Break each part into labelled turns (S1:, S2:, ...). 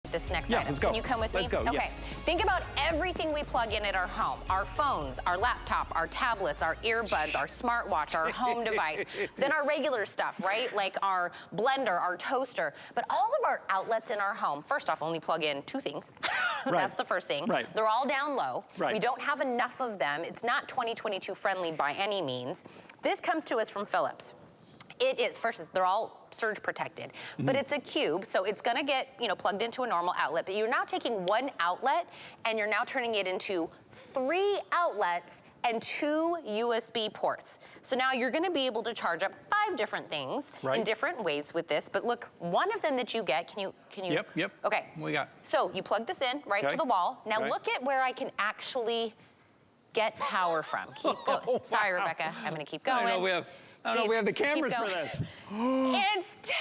S1: This next
S2: Yeah,
S1: item.
S2: let's go.
S1: Can you come with me?
S2: Let's go,
S1: Okay.
S2: yes.
S1: Think about everything we plug in at our home. Our phones, our laptop, our tablets, our earbuds, our smartwatch, our home device. Then our regular stuff, right? Like our blender, our toaster. But all of our outlets in our home, first off, only plug in 2 things.
S2: Right.
S1: That's the first thing.
S2: Right.
S1: They're all down low.
S2: Right.
S1: We don't have enough of them. It's not 2022 friendly by any means. This comes to us from Philips. It is, first, they're all surge protected, but it's a cube, so it's gonna get, plugged into a normal outlet, but you're now taking 1 outlet and you're now turning it into 3 outlets and 2 USB ports. So now you're gonna be able to charge up 5 different things in different ways with this, but look, one of them that you get, can you?
S2: Yep.
S1: Okay.
S2: What we got?
S1: So you plug this in right to the wall. Now look at where I can actually get power from. Keep going. Sorry, Rebecca, I'm gonna keep going.
S2: I know we have the cameras for this.
S1: It's 10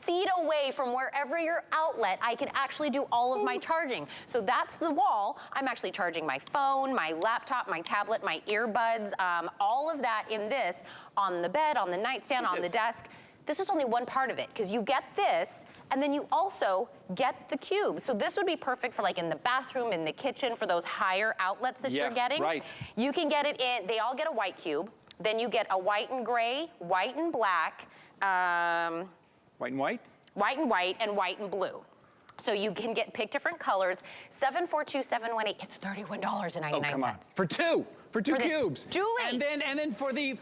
S1: feet away from wherever your outlet, I can actually do all of my charging. So that's the wall. I'm actually charging my phone, my laptop, my tablet, my earbuds, all of that in this, on the bed, on the nightstand, on the desk. This is only one part of it, because you get this, and then you also get the cube. So this would be perfect for like in the bathroom, in the kitchen, for those higher outlets that you're getting.
S2: Right.
S1: You can get it in, they all get a white cube. Then you get a white and gray, white and black.
S2: White and white?
S1: White and white, and white and blue. So you can pick different colors. 742-718, it's $31.99.
S2: Oh, come on. For two cubes.
S1: Julie!
S2: And then for the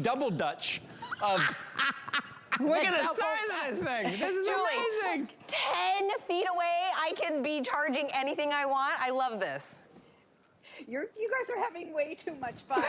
S2: double Dutch of look at the size of this thing. This is amazing.
S1: 10 feet away, I can be charging anything I want. I love this.
S3: You guys are having way too much fun.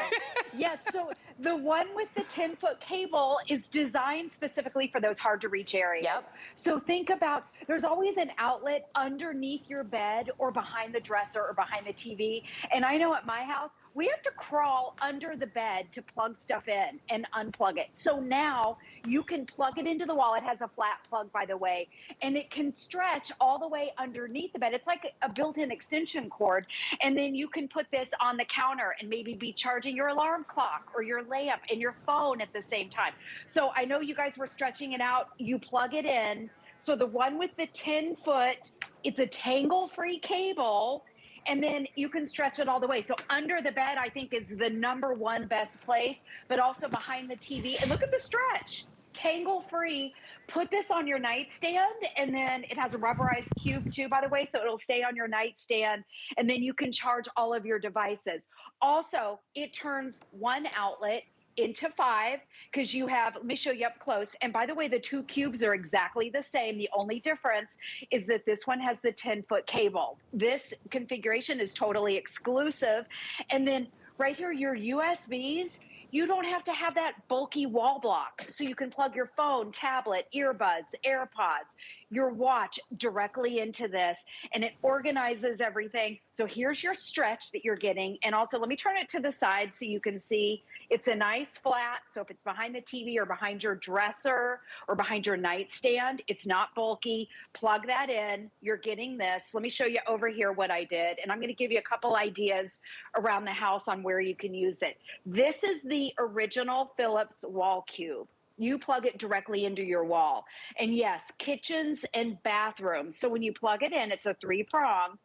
S3: Yes, so the one with the 10-foot cable is designed specifically for those hard to reach areas.
S1: Yep.
S3: So think about, there's always an outlet underneath your bed or behind the dresser or behind the TV. And I know at my house, we have to crawl under the bed to plug stuff in and unplug it. So now you can plug it into the wall. It has a flat plug, by the way, and it can stretch all the way underneath the bed. It's like a built-in extension cord. And then you can put this on the counter and maybe be charging your alarm clock or your lamp and your phone at the same time. So I know you guys were stretching it out. You plug it in. So the one with the 10-foot, it's a tangle-free cable. And then you can stretch it all the way. So under the bed, I think, is the #1 best place, but also behind the TV. And look at the stretch, tangle-free. Put this on your nightstand, and then it has a rubberized cube too, by the way, so it'll stay on your nightstand, and then you can charge all of your devices. Also, it turns 1 outlet into 5, because you have, let me show you up close. And by the way, the 2 cubes are exactly the same. The only difference is that this one has the 10-foot cable. This configuration is totally exclusive. And then right here, your USBs, you don't have to have that bulky wall block. So you can plug your phone, tablet, earbuds, AirPods, your watch directly into this, and it organizes everything. So here's your stretch that you're getting. And also, let me turn it to the side so you can see it's a nice flat. So if it's behind the TV or behind your dresser or behind your nightstand, it's not bulky. Plug that in. You're getting this. Let me show you over here what I did. And I'm going to give you a couple ideas around the house on where you can use it. This is the original Philips wall cube. You plug it directly into your wall. And yes, kitchens and bathrooms. So when you plug it in, it's a 3-prong.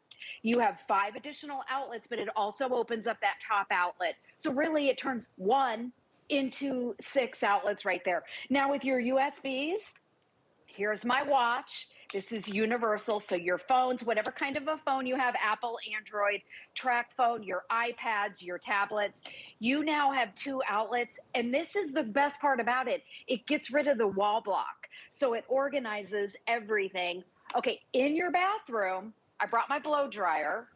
S3: You have 5 additional outlets, but it also opens up that top outlet. So really it turns 1 into 6 outlets right there. Now with your USBs, here's my watch. This is universal, so your phones, whatever kind of a phone you have, Apple, Android, track phone, your iPads, your tablets, you now have 2 outlets, and this is the best part about it. It gets rid of the wall block, so it organizes everything. Okay, in your bathroom, I brought my blow dryer,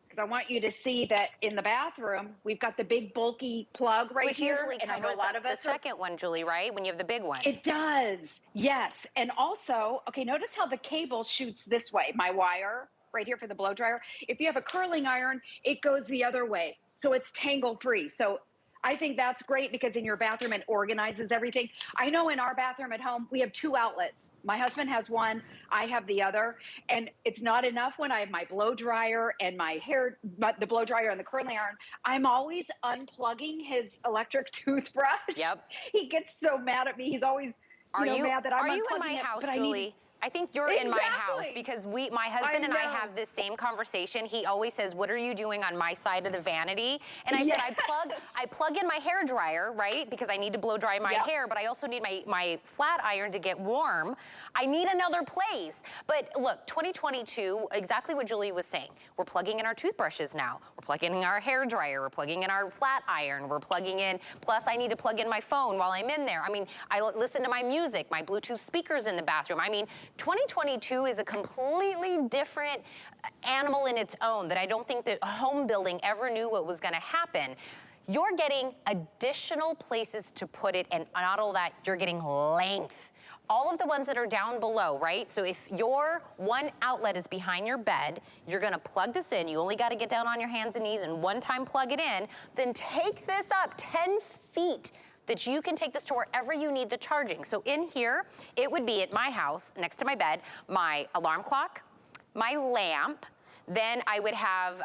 S3: because I want you to see that in the bathroom, we've got the big bulky plug right
S1: Which
S3: here.
S1: usually covers up the second one, Julie, right? When you have the big one.
S3: It does, yes. And also, okay, notice how the cable shoots this way. My wire right here for the blow dryer. If you have a curling iron, it goes the other way. So it's tangle free. So I think that's great because in your bathroom, it organizes everything. I know in our bathroom at home, we have 2 outlets. My husband has one, I have the other. And it's not enough when I have my blow dryer and my hair, the blow dryer and the curling iron. I'm always unplugging his electric toothbrush.
S1: Yep.
S3: He gets so mad at me. He's always mad that I'm unplugging
S1: in my house, Julie? I think you're in my house
S3: Exactly.
S1: because my husband and I have this same conversation. He always says, "What are you doing on my side of the vanity?" And I said, I plug in my hair dryer, right? Because I need to blow dry my hair, but I also need my flat iron to get warm. I need another place. But look, 2022, exactly what Julie was saying. We're plugging in our toothbrushes now. We're plugging in our hair dryer. We're plugging in our flat iron. We're plugging in, plus I need to plug in my phone while I'm in there. I mean, I listen to my music, my Bluetooth speakers in the bathroom. I mean, 2022 is a completely different animal in its own that I don't think that home building ever knew what was gonna happen. You're getting additional places to put it, and not all that, you're getting length. All of the ones that are down below, right? So if your one outlet is behind your bed, you're gonna plug this in. You only gotta get down on your hands and knees and one time plug it in, then take this up 10 feet that you can take this to wherever you need the charging. So in here, it would be at my house, next to my bed, my alarm clock, my lamp, then I would have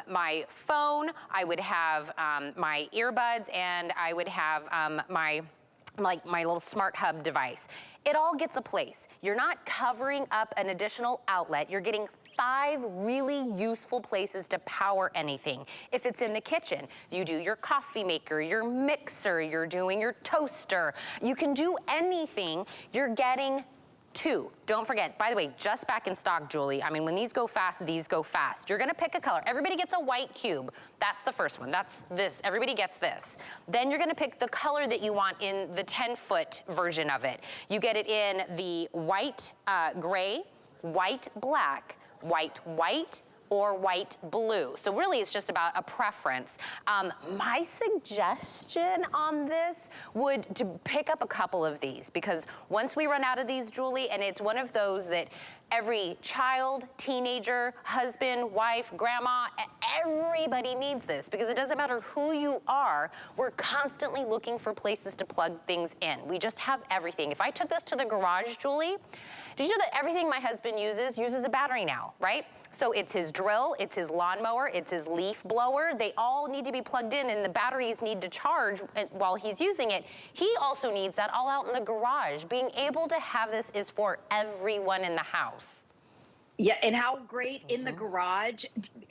S1: my phone, I would have my earbuds, and I would have my little smart hub device. It all gets a place. You're not covering up an additional outlet. You're getting 5 really useful places to power anything. If it's in the kitchen, you do your coffee maker, your mixer, you're doing your toaster. You can do anything. You're getting 2. Don't forget, by the way, just back in stock, Julie. I mean, when these go fast, these go fast. You're gonna pick a color. Everybody gets a white cube. That's the first one. That's this. Everybody gets this. Then you're gonna pick the color that you want in the 10-foot version of it. You get it in the white gray, white black, white, or white blue. So really it's just about a preference. My suggestion on this would to pick up a couple of these, because once we run out of these, Julie, and it's one of those that every child, teenager, husband, wife, grandma, everybody needs this, because it doesn't matter who you are, we're constantly looking for places to plug things in. We just have everything. If I took this to the garage, Julie, did you know that everything my husband uses a battery now, right? So it's his drill, it's his lawnmower, it's his leaf blower. They all need to be plugged in, and the batteries need to charge while he's using it. He also needs that all out in the garage. Being able to have this is for everyone in the house.
S3: Yeah, and how great in the garage,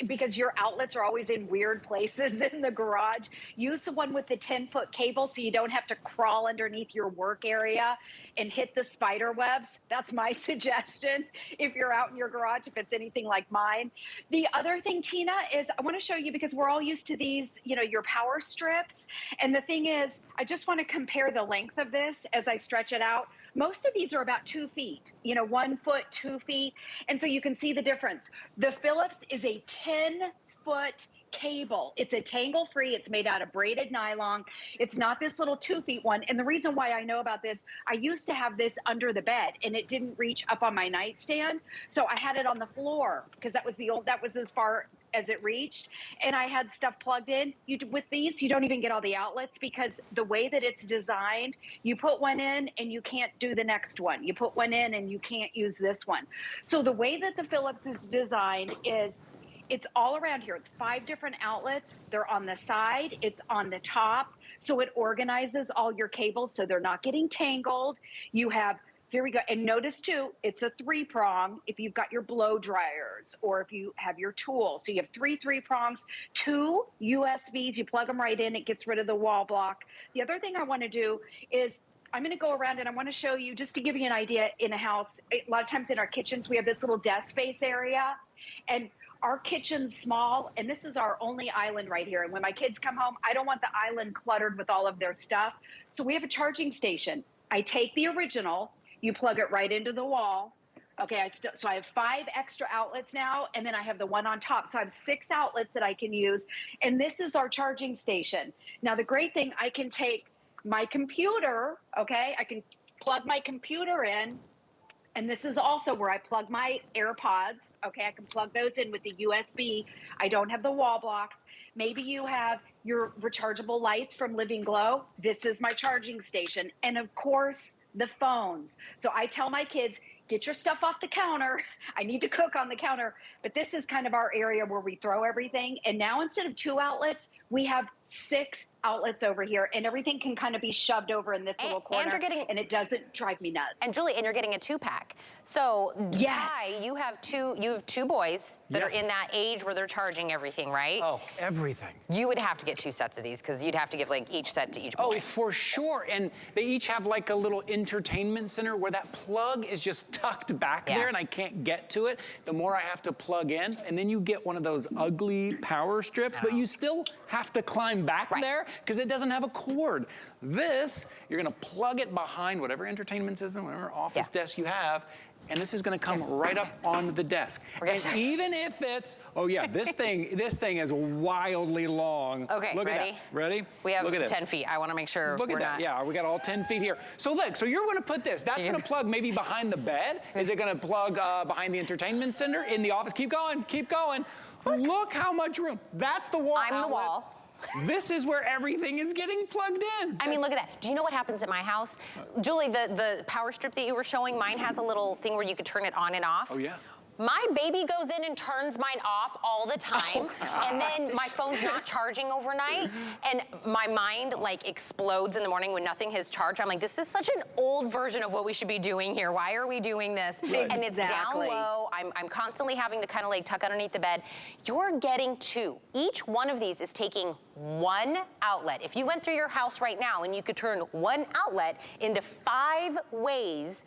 S3: because your outlets are always in weird places in the garage. Use the one with the 10-foot cable so you don't have to crawl underneath your work area and hit the spider webs. That's my suggestion if you're out in your garage, if it's anything like mine. The other thing, Tina, is I want to show you, because we're all used to these, you know, your power strips. And the thing is, I just want to compare the length of this as I stretch it out. Most of these are about 2 feet, you know, 1 foot, 2 feet. And so you can see the difference. The Philips is a 10-foot cable. It's a tangle free. It's made out of braided nylon. It's not this little 2 feet one. And the reason why I know about this, I used to have this under the bed and it didn't reach up on my nightstand. So I had it on the floor because that was as far as it reached, and I had stuff plugged in. With these, you don't even get all the outlets, because the way that it's designed, you put one in and you can't do the next one. You put one in and you can't use this one. So the way that the Philips is designed is it's all around here. It's 5 different outlets. They're on the side. It's on the top. So it organizes all your cables so they're not getting tangled. You have, here we go. And notice too, it's a 3-prong if you've got your blow dryers or if you have your tool. So you have 3 prongs, 2 USBs, you plug them right in, it gets rid of the wall block. The other thing I want to do is I'm going to go around and I want to show you, just to give you an idea, in a house, a lot of times in our kitchens, we have this little desk space area, and our kitchen's small, and this is our only island right here. And when my kids come home, I don't want the island cluttered with all of their stuff. So we have a charging station. I take the original, you plug it right into the wall. Okay, so I have 5 extra outlets now, and then I have the one on top. So I have 6 outlets that I can use, and this is our charging station. Now, the great thing, I can take my computer, okay? I can plug my computer in, and this is also where I plug my AirPods, okay? I can plug those in with the USB. I don't have the wall blocks. Maybe you have your rechargeable lights from Living Glow. This is my charging station. And of course, the phones. So I tell my kids, get your stuff off the counter. I need to cook on the counter. But this is kind of our area where we throw everything. And now instead of 2 outlets, we have 6 outlets over here, and everything can kind of be shoved over in this little corner, and it doesn't drive me nuts.
S1: And Julie, and you're getting a 2-pack. So
S3: Yes.
S1: Ty, you have two boys that are in that age where they're charging everything, right?
S2: Oh, everything.
S1: You would have to get 2 sets of these because you'd have to give like each set to each boy.
S2: Oh, for sure. And they each have like a little entertainment center where that plug is just tucked back there and I can't get to it. The more I have to plug in, and then you get one of those ugly power strips, but you still have to climb back there because it doesn't have a cord. This, you're gonna plug it behind whatever entertainment system, whatever office desk you have, and this is gonna come right up on the desk. And even if it's, oh yeah, this thing is wildly long.
S1: Okay,
S2: look
S1: ready?
S2: At that. Ready?
S1: We have
S2: look at
S1: 10 feet. I wanna make sure
S2: Look at
S1: we're
S2: that,
S1: not...
S2: yeah, we got all 10 feet here. So look, so you're gonna put this, that's gonna plug maybe behind the bed. Is it gonna plug behind the entertainment center, in the office? Keep going, keep going. Look how much room. That's the wall
S1: I'm the
S2: outlet.
S1: wall.
S2: This is where everything is getting plugged in.
S1: I mean, look at that. Do you know what happens at my house? Julie, the power strip that you were showing, mine has a little thing where you could turn it on and off.
S2: Oh, yeah.
S1: My baby goes in and turns mine off all the time, and then my phone's not charging overnight, and my mind like explodes in the morning when nothing has charged. I'm like, this is such an old version of what we should be doing here. Why are we doing this?
S3: Right.
S1: And it's down low. I'm constantly having to kind of like tuck underneath the bed. You're getting 2. Each one of these is taking 1 outlet. If you went through your house right now and you could turn 1 outlet into 5 ways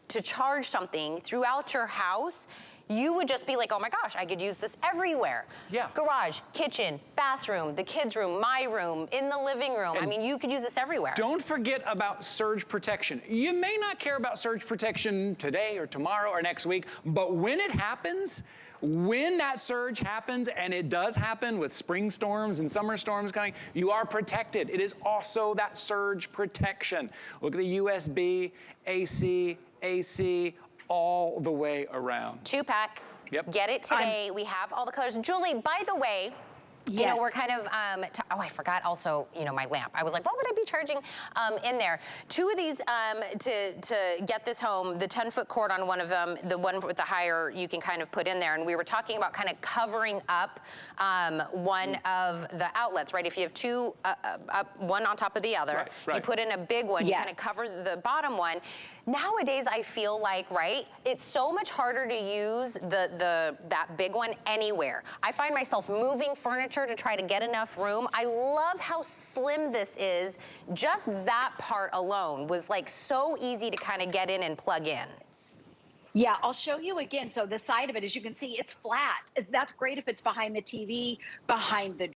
S1: to charge something throughout your house, you would just be like, oh my gosh, I could use this everywhere.
S2: Yeah.
S1: Garage, kitchen, bathroom, the kids' room, my room, in the living room. I mean, you could use this everywhere.
S2: Don't forget about surge protection. You may not care about surge protection today or tomorrow or next week, but when it happens, when that surge happens, and it does happen with spring storms and summer storms coming, you are protected. It is also that surge protection. Look at the USB, AC, all the way around.
S1: 2-pack.
S2: Yep.
S1: Get it today. We have all the colors. Julie, by the way, you know, we're kind of, oh, I forgot also, you know, my lamp. I was like, what would I be charging in there? 2 of these to get this home, the 10-foot cord on one of them, the one with the higher you can kind of put in there. And we were talking about kind of covering up one of the outlets, right? If you have 2 up, one on top of the other, you put in a big one, you kind of cover the bottom one. Nowadays, I feel like, it's so much harder to use that big one anywhere. I find myself moving furniture to try to get enough room. I love how slim this is. Just that part alone was like so easy to kind of get in and plug in.
S3: Yeah, I'll show you again. So the side of it, as you can see, it's flat. That's great if it's behind the TV, behind the